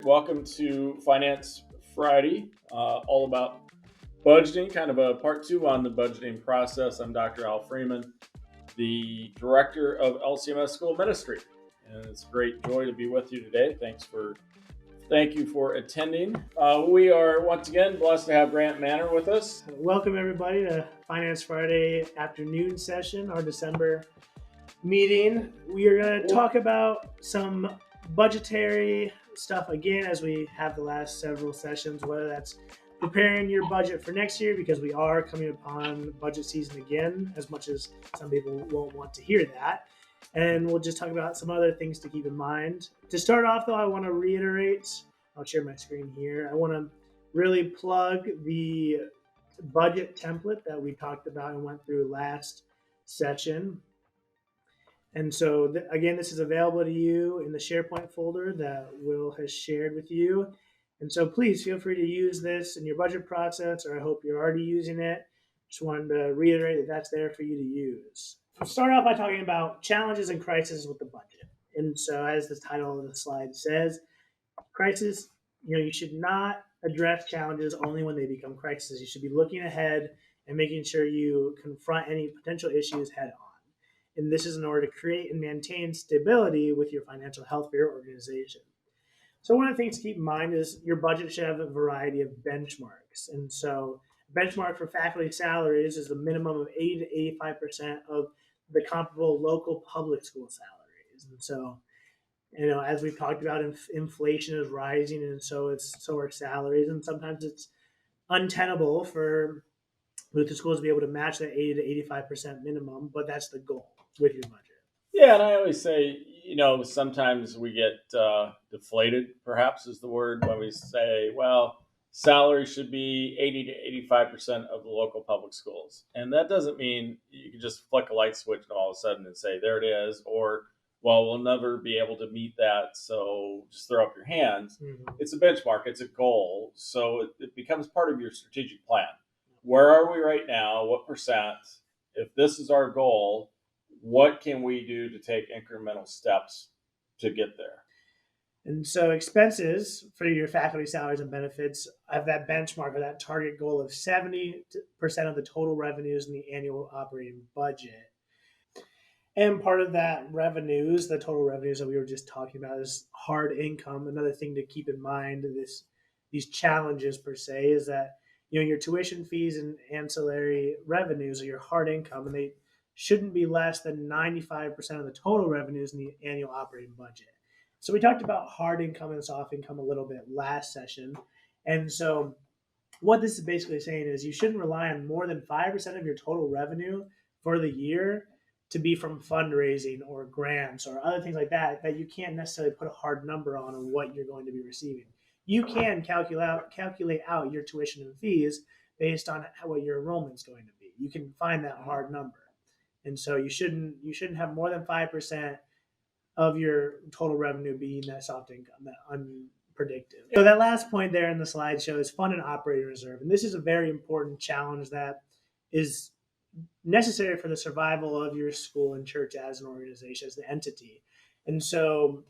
Welcome to Finance Friday, all about budgeting, kind of a part two on the budgeting process. I'm Dr. Al Freeman, the director of LCMS School Ministry, and it's a great joy to be with you today. Thank you for attending. We are once again blessed to have Grant Manor with us. Welcome everybody to Finance Friday afternoon session, our December meeting. We are going to talk about some budgetary stuff again, as we have the last several sessions, whether that's preparing your budget for next year, because we are coming upon budget season again, as much as some people won't want to hear that. And we'll just talk about some other things to keep in mind. To start off, though, I want to reiterate, I'll share my screen here. I want to really plug the budget template that we talked about and went through last session. And so, again, this is available to you in the SharePoint folder that Will has shared with you. And so please feel free to use this in your budget process, or I hope you're already using it. Just wanted to reiterate that that's there for you to use. We'll start off by talking about challenges and crises with the budget. And so, as the title of the slide says, crisis, you should not address challenges only when they become crises. You should be looking ahead and making sure you confront any potential issues head on. And this is in order to create and maintain stability with your financial health for your organization. So one of the things to keep in mind is your budget should have a variety of benchmarks. And so benchmark for faculty salaries is the minimum of 80 to 85% of the comparable local public school salaries. And so, as we've talked about, inflation is rising, and so are salaries, and sometimes it's untenable for the schools to be able to match that 80 to 85% minimum, but that's the goal with your budget. Yeah, and I always say, sometimes we get deflated, perhaps is the word, when we say, well, salary should be 80 to 85% of the local public schools. And that doesn't mean you can just flick a light switch and all of a sudden and say, there it is, or, well, we'll never be able to meet that, so just throw up your hands. Mm-hmm. It's a benchmark, it's a goal, so it becomes part of your strategic plan. Where are we right now? What percent? If this is our goal, what can we do to take incremental steps to get there? And so expenses for your faculty salaries and benefits have that benchmark or that target goal of 70% of the total revenues in the annual operating budget. And part of that revenues, the total revenues that we were just talking about, is hard income. Another thing to keep in mind, these challenges per se, is that your tuition fees and ancillary revenues are your hard income, and they shouldn't be less than 95% of the total revenues in the annual operating budget. So we talked about hard income and soft income a little bit last session. And so what this is basically saying is you shouldn't rely on more than 5% of your total revenue for the year to be from fundraising or grants or other things like that you can't necessarily put a hard number on what you're going to be receiving. You can calculate out your tuition and fees based on what your enrollment's going to be. You can find that hard number. And so you shouldn't have more than 5% of your total revenue being that soft income, that unpredictable. So that last point there in the slide shows fund and operating reserve. And this is a very important challenge that is necessary for the survival of your school and church as an organization, as the entity. And so,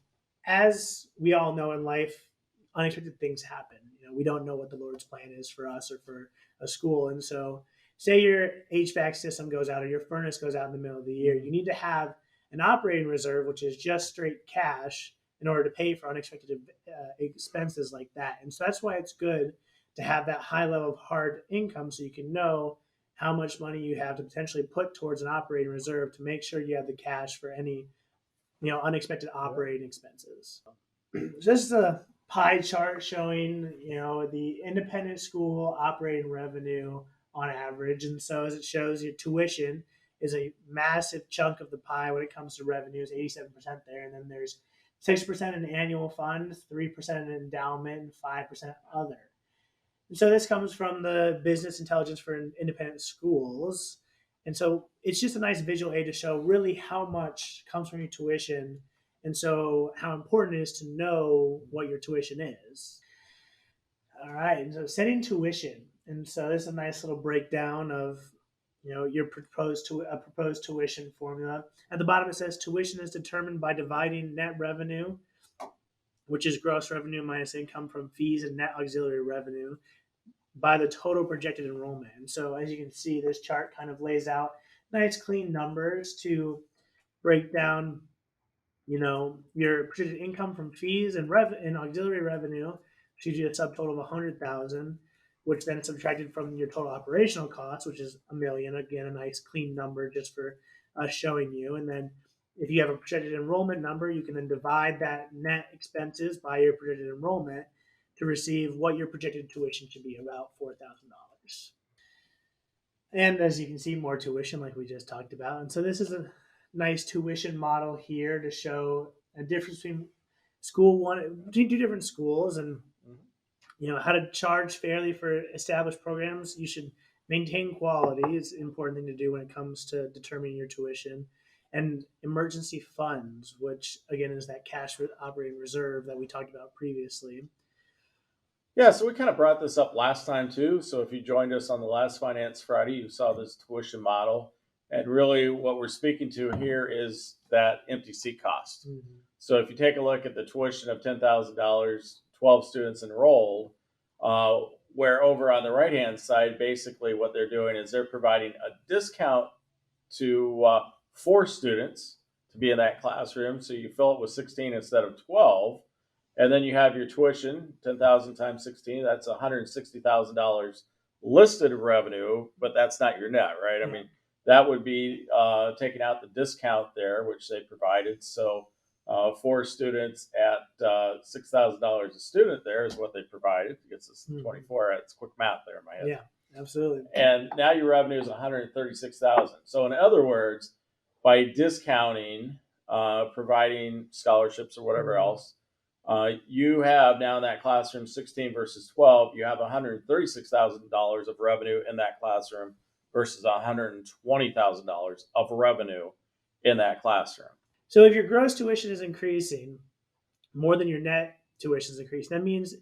as we all know in life, unexpected things happen. We don't know what the Lord's plan is for us or for a school. And so, say your HVAC system goes out or your furnace goes out in the middle of the year, you need to have an operating reserve, which is just straight cash, in order to pay for unexpected expenses like that. And so that's why it's good to have that high level of hard income, so you can know how much money you have to potentially put towards an operating reserve to make sure you have the cash for any unexpected operating expenses. So this is a pie chart showing the independent school operating revenue on average. And so as it shows, your tuition is a massive chunk of the pie when it comes to revenues, 87% there. And then there's 6% in annual fund, 3% in endowment, and 5% other. And so this comes from the Business Intelligence for Independent Schools. And so it's just a nice visual aid to show really how much comes from your tuition, and so how important it is to know what your tuition is. All right, and so setting tuition. And so this is a nice little breakdown of your proposed tuition formula. At the bottom it says tuition is determined by dividing net revenue which is gross revenue minus income from fees and net auxiliary revenue, by the total projected enrollment. And so, as you can see, this chart kind of lays out nice, clean numbers to break down, your projected income from fees and auxiliary revenue, which gives you a subtotal of 100,000, which then is subtracted from your total operational costs, which is a million. Again, a nice clean number just for us showing you. And then if you have a projected enrollment number, you can then divide that net expenses by your projected enrollment to receive what your projected tuition should be, about $4,000. And as you can see, more tuition, like we just talked about. And so this is a nice tuition model here to show a difference between two different schools, and how to charge fairly for established programs. You should maintain quality. It's an important thing to do when it comes to determining your tuition. And emergency funds, which again is that cash operating reserve that we talked about previously. Yeah, so we kind of brought this up last time too. So if you joined us on the last Finance Friday, you saw this tuition model. And really what we're speaking to here is that empty seat cost. Mm-hmm. So if you take a look at the tuition of $10,000, 12 students enrolled, where over on the right-hand side, basically what they're doing is they're providing a discount to 4 students to be in that classroom. So you fill it with 16 instead of 12. And then you have your tuition, 10,000 times 16, that's $160,000 listed revenue, but that's not your net, right? I mean, that would be taking out the discount there, which they provided. So 4 students at $6,000 a student there is what they provided. It gets us 24. That's quick math there in my head. Yeah, absolutely. And now your revenue is $136,000. So in other words, by discounting, providing scholarships or whatever else, you have now in that classroom 16 versus 12, you have $136,000 of revenue in that classroom versus $120,000 of revenue in that classroom. So if your gross tuition is increasing more than your net tuition is increasing, that means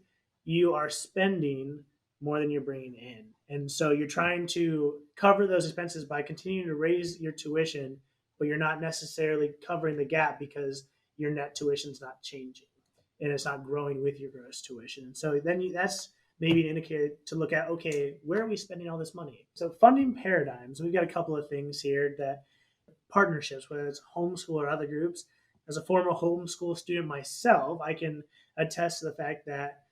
you are spending more than you're bringing in. And so you're trying to cover those expenses by continuing to raise your tuition, but you're not necessarily covering the gap because your net tuition is not changing and it's not growing with your gross tuition. And so then that's maybe an indicator to look at, okay, where are we spending all this money? So funding paradigms, we've got a couple of things here that partnerships, whether it's homeschool or other groups. As a former homeschool student myself, I can attest to the fact that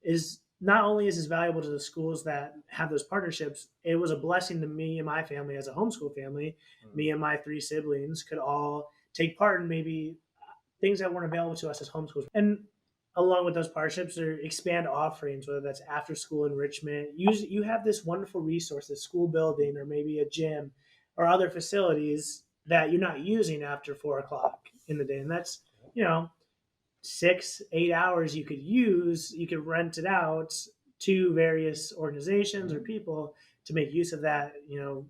is not only is this valuable to the schools that have those partnerships, it was a blessing to me and my family as a homeschool family. Me and my 3 siblings could all take part in maybe things that weren't available to us as homeschoolers. And along with those partnerships, or expand offerings, whether that's after school enrichment. You have this wonderful resource, a school building or maybe a gym or other facilities that you're not using after 4 o'clock in the day. And that's, 6-8 hours you could rent it out to various organizations or people to make use of that,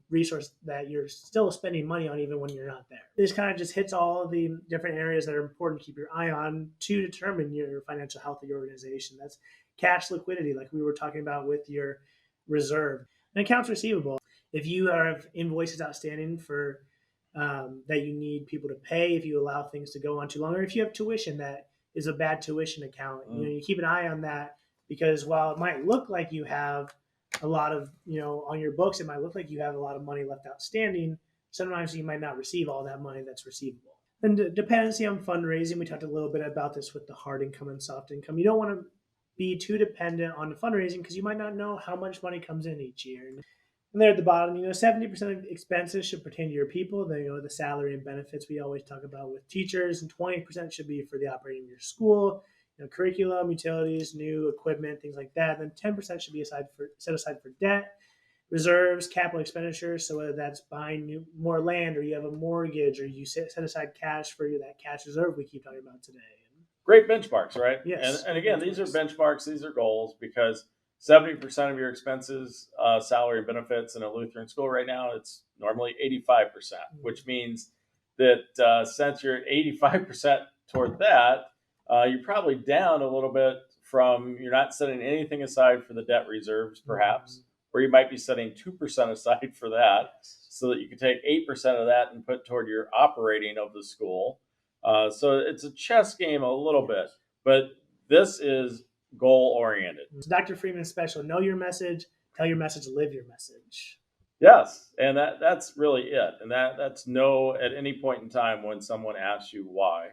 resource that you're still spending money on even when you're not there. This kind of just hits all of the different areas that are important to keep your eye on to determine your financial health of your organization. That's cash liquidity, like we were talking about with your reserve. And accounts receivable. If you have invoices outstanding for that you need people to pay, if you allow things to go on too long, or if you have tuition that is a bad tuition account, you keep an eye on that, because while it might look like you have a lot of, on your books, it might look like you have a lot of money left outstanding. Sometimes you might not receive all that money that's receivable. And dependency on fundraising, we talked a little bit about this with the hard income and soft income. You don't want to be too dependent on the fundraising because you might not know how much money comes in each year. And there at the bottom, 70% of expenses should pertain to your people. The salary and benefits we always talk about with teachers, and 20% should be for the operating of your school, curriculum, utilities, new equipment, things like that. Then 10% should be set aside for debt, reserves, capital expenditures. So whether that's buying more land, or you have a mortgage, or you set aside cash for that cash reserve we keep talking about today. Great benchmarks, right? Yes. And again, these are benchmarks, these are goals, because 70% of your expenses, salary and benefits in a Lutheran school right now, it's normally 85%, which means that since you're at 85% toward that, you're probably down a little bit from, you're not setting anything aside for the debt reserves, perhaps, or you might be setting 2% aside for that, so that you can take 8% of that and put toward your operating of the school. So it's a chess game a little bit, but This is goal oriented. So Dr. Freeman's special, know your message, tell your message, live your message. Yes, and that's really it. And that's no, at any point in time when someone asks you why,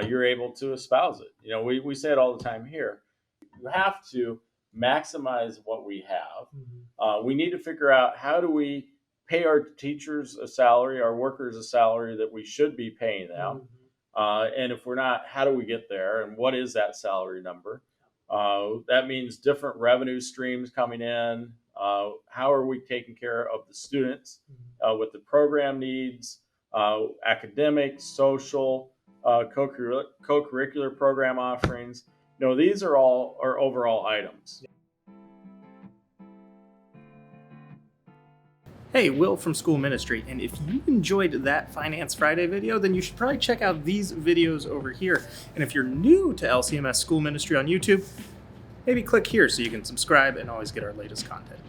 you're able to espouse it. You know, we say it all the time here. You have to maximize what we have. We need to figure out, how do we pay our teachers a salary, our workers a salary that we should be paying them. And if we're not, how do we get there? And what is that salary number? That means different revenue streams coming in. How are we taking care of the students with the program needs, academic, social, co-curricular program offerings? No, these are all our overall items. Hey, Will from School Ministry, and if you enjoyed that Finance Friday video, then you should probably check out these videos over here. And if you're new to LCMS School Ministry on YouTube, maybe click here so you can subscribe and always get our latest content.